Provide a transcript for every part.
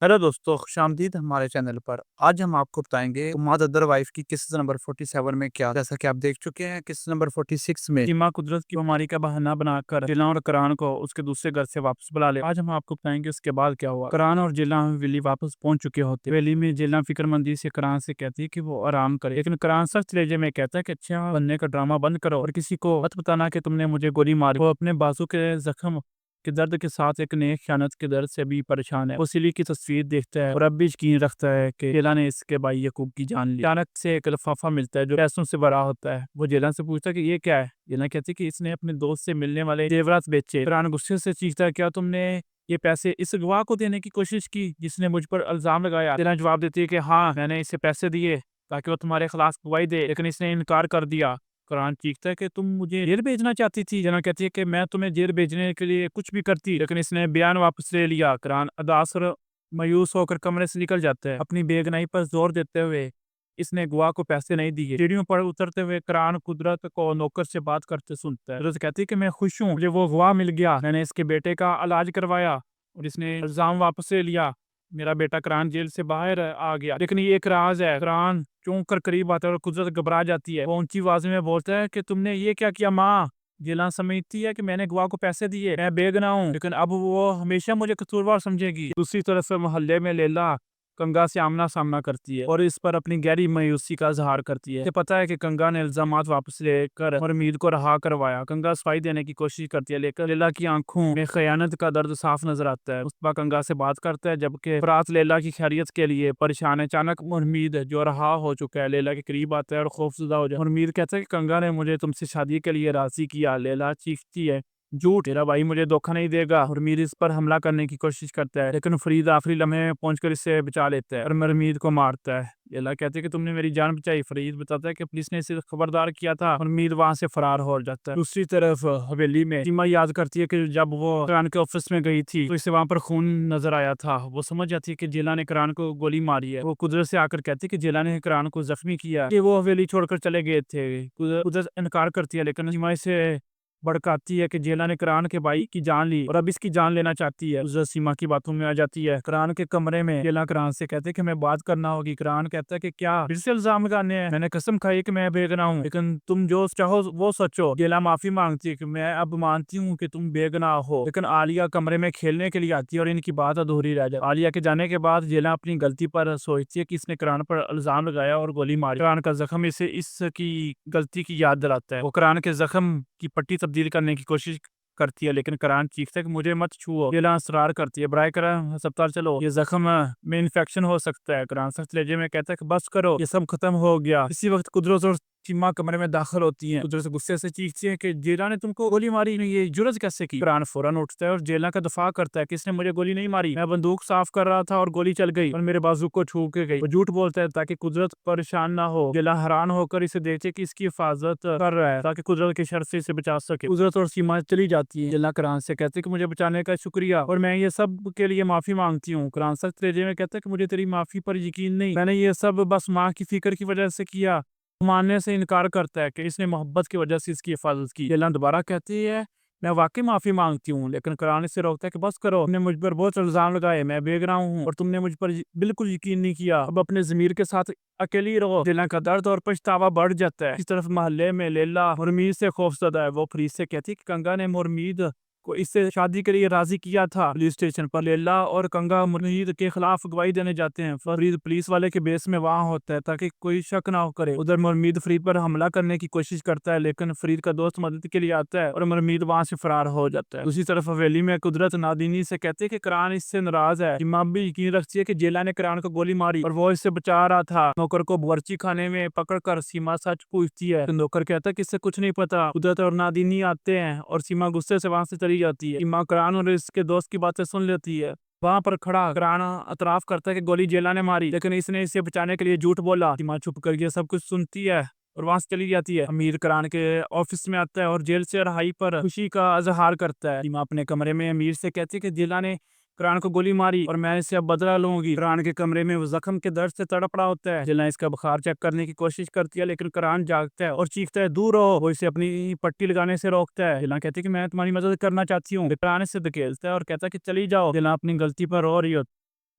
Hello दोस्तों, खुशामदीद हमारे channel पर। आज हम आपको बताएंगे माद अदर वाइफ की किस्सा नंबर 47 में क्या। जैसा कि आप देख चुके हैं, किस्सा नंबर 46 में सीमा कुदरत की बीमारी का बहाना बनाकर जिला और करान को उसके दूसरे घर से वापस बुला ले। आज हम आपको बताएंगे उसके बाद क्या हुआ। करान और जिला हवेली वापस पहुंच चुके होते। हवेली में जिला फिक्रमंदी से करान से कहती है कि वो आराम करे, लेकिन करान सख्त लहजे में कहता है कि अच्छा बनने का ड्रामा बंद करो और किसी को मत बताना कि तुमने मुझे गोली मारी। वो अपने बाजू के जख्म के दर्द के साथ एक नए ख़यानत के दर्द से भी परेशान है। वो सिली की तस्वीर देखता है और अब भी यकीन रखता है कि जेला ने इसके भाई यकूब की जान ली। अचानक से एक लिफाफा मिलता है जो पैसों से भरा होता है। वो जेला से पूछता है कि ये क्या है। जेला कहती है कि इसने अपने दोस्त से मिलने वाले जेवरात बेचे। फरहान गुस्से से चीखता है, क्या तुमने ये पैसे इस गवाह को देने की कोशिश की जिसने मुझ पर इल्जाम लगाया? जेला जवाब देती है कि हाँ, मैंने इसे पैसे दिए ताकि वो तुम्हारे खिलाफ गवाही दे, लेकिन इसने इनकार कर दिया। कुरान चीखता है कि तुम मुझे जेल भेजना चाहती थी। जना कहती है कि मैं तुम्हें जेल भेजने के लिए कुछ भी करती, लेकिन इसने बयान वापस ले लिया। कुरान अदास और मायूस होकर कमरे से निकल जाता है, अपनी बेगनाही पर जोर देते हुए इसने गवाह को पैसे नहीं दिए। सीढ़ियों पर उतरते हुए कुरान कुदरत को नौकर से बात करते सुनता है। कुदरत कहती है कि मैं खुश हूँ, मुझे वो गवाह मिल गया, मैंने इसके बेटे का इलाज करवाया और इसने इल्जाम वापस ले लिया। मेरा बेटा कुरान जेल से बाहर आ गया, लेकिन ये एक राज है। कुरान चौंक कर करीब आता है और कुदरत घबरा जाती है। वो ऊंची आवाज में बोलता है कि तुमने ये क्या किया माँ? जिलान समझती है कि मैंने गवाह को पैसे दिए, मैं बेगुनाह हूँ, लेकिन अब वो हमेशा मुझे कसूरवार समझेगी। दूसरी तरफ मोहल्ले में लैला कंगा से आमना सामना करती है और इस पर अपनी गहरी मायूसी का इजहार करती है। इसे पता है कि कंगा ने इल्जामात वापस लेकर उम्मीद को रहा करवाया। कंगा सफाई देने की कोशिश करती है, लेकिन लैला की आंखों में खयानत का दर्द साफ नजर आता है। मुस्तफा कंगा से बात करता है, जबकि फरात लैला की खैरियत के लिए परेशान है। अचानक उम्मीद जो रहा हो चुका है लैला के करीब आता है और खौफजदा हो जाए। उम्मीद कहता है कि कंगा ने मुझे तुमसे शादी के लिए राजी किया। लैला चीखती है, झूठ, तेरा भाई मुझे धोखा नहीं देगा। उर्मीद इस पर हमला करने की कोशिश करता है, लेकिन फरीद आखिरी लम्हे में पहुंचकर इससे बचा लेता है और उर्मीद को मारता है। लैला कहती है कि तुमने मेरी जान बचाई। फरीद बताता है कि पुलिस ने इसे खबरदार किया था। उर्मीद वहां से फरार हो जाता है। दूसरी तरफ हवेली में सीमा याद करती है कि जब वो करान के ऑफिस में गई थी तो इसे वहां पर खून नजर आया था। वो समझ जाती है कि जेला ने करान को गोली मारी है। वो कुदरत से आकर कहती है कि जेला ने करान को जख्मी किया, कि वो हवेली छोड़कर चले गए थे। कुदरत इनकार करती है, लेकिन सीमा इसे भड़काती है कि जेला ने करान के भाई की जान ली और अब इसकी जान लेना चाहती है। उस सीमा की बातों में आ जाती है। करान के कमरे में जेला करान से कहते हैं कि मैं बात करना होगी। करान कहता है कि क्या फिर से इल्जाम लगाने हैं? मैंने कसम खाई कि मैं बेगुनाह हूँ, लेकिन तुम जो चाहो वो सोचो। जेला माफी मांगती है कि मैं अब मानती हूँ कि तुम बेगुनाह हो, लेकिन आलिया कमरे में खेलने के लिए आती है और इनकी बात अधूरी रह जाती है। आलिया के जाने के बाद जेला अपनी गलती पर सोचती है कि इसने करान पर इल्जाम लगाया और गोली मारी। करान का जख्म इसे इसकी गलती की याद दिलाता है। वो करान के जख्म की पट्टी तब्दील करने की कोशिश करती है, लेकिन करान चीखता है कि मुझे मत छुओ। जेला असरार करती है, बराए करम अस्पताल चलो, ये जख्म में इन्फेक्शन हो सकता है। करान सख्त लहजे में कहता है कि बस करो, ये सब खत्म हो गया। इसी वक्त कुदरत और सीमा कमरे में दाखिल होती हैं। कुदरत गुस्से से चीखती है कि जेला ने तुमको गोली मारी, ये जुर्रत कैसे की? करान फौरन उठता है और जेला का दफा करता है कि इसने मुझे गोली नहीं मारी, मैं बंदूक साफ कर रहा था और गोली चल गई और मेरे बाजू को छू के गई। वो झूठ बोलता है ताकि कुदरत परेशान ना हो। जेला हैरान होकर इसे देखते कि इसकी हिफाजत कर रहा है ताकि कुदरत के शर से इसे बचा सके। कुदरत और सीमा चली जाती है। जेला करान से कहते कि मुझे बचाने का शुक्रिया और मैं ये सब के लिए माफी मांगती हूँ। करान सख्त लहजे में कहता है कि मुझे तेरी माफी पर यकीन नहीं, मैंने ये सब बस माँ की फिक्र की वजह से किया। मानने से इनकार करता है कि इसने मोहब्बत की वजह से इसकी हिफाजत की। जेला दोबारा कहती है, मैं वाकई माफी मांगती हूँ, लेकिन करान से रोकता है कि बस करो, तुमने मुझ पर बहुत इल्जाम लगाए, मैं बेगुनाह हूँ और तुमने मुझ पर बिल्कुल यकीन नहीं किया। अब अपने ज़मीर के साथ अकेली रहो। जेला का दर्द और पछतावा बढ़ जाता है। इस तरफ मोहल्ले में लैला मुरमीद से खौफजदा है। वो फरीद से कहती है कि कंगा ने मुरमीद को इससे शादी के लिए राजी किया था। पुलिस स्टेशन पर लैला और कंगा मुरमीद के खिलाफ गवाही देने जाते हैं। फरीद पुलिस वाले के बेस में वहां होता है ताकि कोई शक ना हो करे। उधर मुरमीद फरीद पर हमला करने की कोशिश करता है, लेकिन फरीद का दोस्त मदद के लिए आता है और मुरमीद वहां से फरार हो जाता है। दूसरी तरफ हवेली में कुदरत नादिनी से कहते हैं कि करान इससे नाराज है। इमाम भी यकीन रखती है कि जेला ने करान को गोली मारी और वो इससे बचा रहा था। नौकर को बावर्ची खाने में पकड़कर सीमा सच पूछती है। नौकर कहता है कि इससे कुछ नहीं पता। कुदरत और नादिनी आते हैं और सीमा गुस्से से वहां से चली जाती है। इमाम करान और इसके दोस्त की बातें सुन लेती है। वहां पर खड़ा करान एतराफ करता है कि गोली जेला ने मारी, लेकिन इसने इसे बचाने के लिए झूठ बोला। सीमा चुप कर ये सब कुछ सुनती है और वहां से चली जाती है। अमीर करान के ऑफिस में आता है और जेल से रिहाई पर खुशी का इजहार करता है। सीमा अपने कमरे में अमीर से कहती है कि जेला ने करान को गोली मारी और मैं इससे अब बदला लूंगी। करान के कमरे में वो जख्म के दर्द से तड़प रहा होता है। जेला इसका बुखार चेक करने की कोशिश करती है, लेकिन करान जागता है और चीखता है, दूर रहो। वो इसे अपनी पट्टी लगाने से रोकता है। जेला कहती है कि मैं तुम्हारी मदद करना चाहती हूँ। करान इससे धकेलता है और कहता है कि चली जाओ। जेला अपनी गलती पर रो रही होती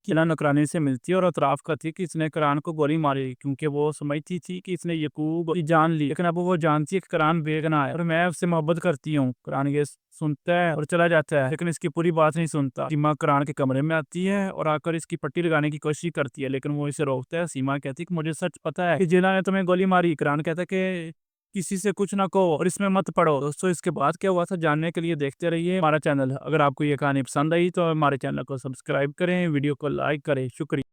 जिला नौकरानी से मिलती है और एतराफ़ करती है कि इसने कुरान को गोली मारी, क्योंकि वो समझती थी कि इसने याकूब की जान ली। लेकिन अब वो जानती है कि कुरान बेगुनाह है और मैं उससे मोहब्बत करती हूँ। कुरान ये सुनता है और चला जाता है, लेकिन इसकी पूरी बात नहीं सुनता। सीमा कुरान के कमरे में आती है और आकर इसकी पट्टी लगाने की कोशिश करती है, लेकिन वो इसे रोकता है। सीमा कहती है कि मुझे सच पता है कि जिला ने तुम्हें गोली मारी। कुरान कहता है कि किसी से कुछ ना कहो और इसमें मत पड़ो। दोस्तों, इसके बाद क्या हुआ था जानने के लिए देखते रहिए हमारा चैनल। अगर आपको ये कहानी पसंद आई तो हमारे चैनल को सब्सक्राइब करें, वीडियो को लाइक करें। शुक्रिया।